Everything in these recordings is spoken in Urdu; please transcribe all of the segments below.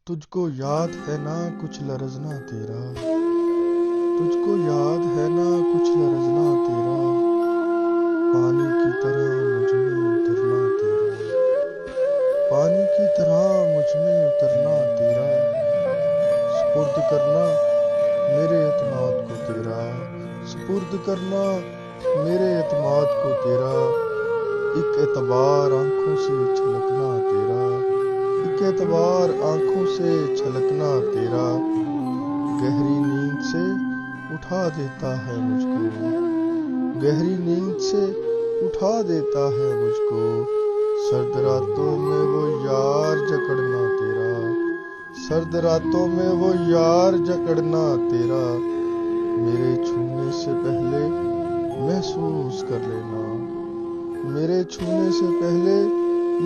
تجھ کو یاد ہے نا کچھ لرزنا تیرا، تجھ کو یاد ہے نا کچھ لرزنا تیرا، پانی کی طرح مجھ میں اترنا تیرا، پانی کی طرح مجھ میں اترنا تیرا، سپرد کرنا میرے اعتماد کو تیرا، سپرد کرنا میرے اعتماد کو تیرا، ایک اعتبار آنکھوں سے چھلکنا تیرا، ایک اعتبار آنکھوں سے چھلکنا تیرا، گہری نیند سے اٹھا دیتا ہے مجھ کو، گہری نیند سے اٹھا دیتا ہے مجھ کو، سرد راتوں میں وہ یار جکڑنا تیرا، سرد راتوں میں وہ یار جکڑنا تیرا، میرے چھونے سے پہلے محسوس کر لینا، میرے چھونے سے پہلے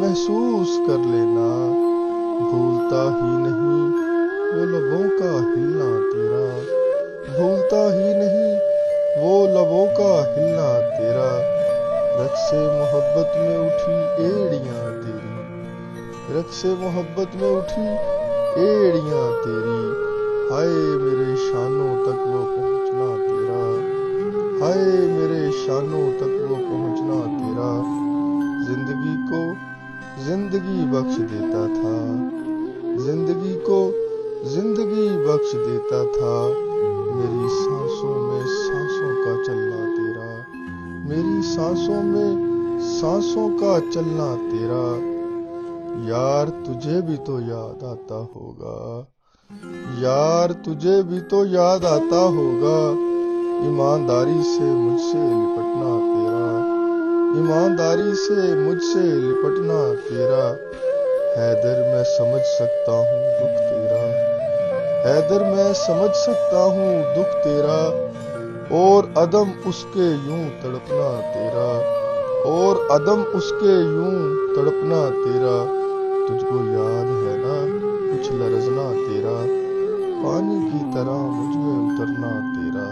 محسوس کر لینا، بھولتا ہی نہیں وہ لبوں کا ہلنا تیرا، بھولتا ہی نہیں وہ لبوں کا ہلنا تیرا، رقص محبت میں اٹھی ایڑیاں تیری، رقص محبت میں اٹھی ایڑیاں تیری، ہائے میرے شانوں تک وہ پہنچنا تیرا، ہائے میرے شانوں تک وہ پہنچنا تیرا، زندگی کو زندگی بخش دیتا تھا، زندگی کو زندگی بخش دیتا تھا، میری سانسوں میں سانسوں کا چلنا تیرا، میری سانسوں میں سانسوں کا چلنا تیرا، یار تجھے بھی تو یاد آتا ہوگا، یار تجھے بھی تو یاد آتا ہوگا، ایمانداری سے مجھ سے لپٹنا تیرا، ایمانداری سے مجھ سے لپٹنا تیرا، حیدر میں سمجھ سکتا ہوں دکھ تیرا، حیدر میں سمجھ سکتا ہوں دکھ تیرا، اور عدم اس کے یوں تڑپنا تیرا، اور عدم اس کے یوں تڑپنا تیرا، تجھ کو یاد ہے نا کچھ لرزنا تیرا، پانی کی طرح مجھ میں اترنا تیرا۔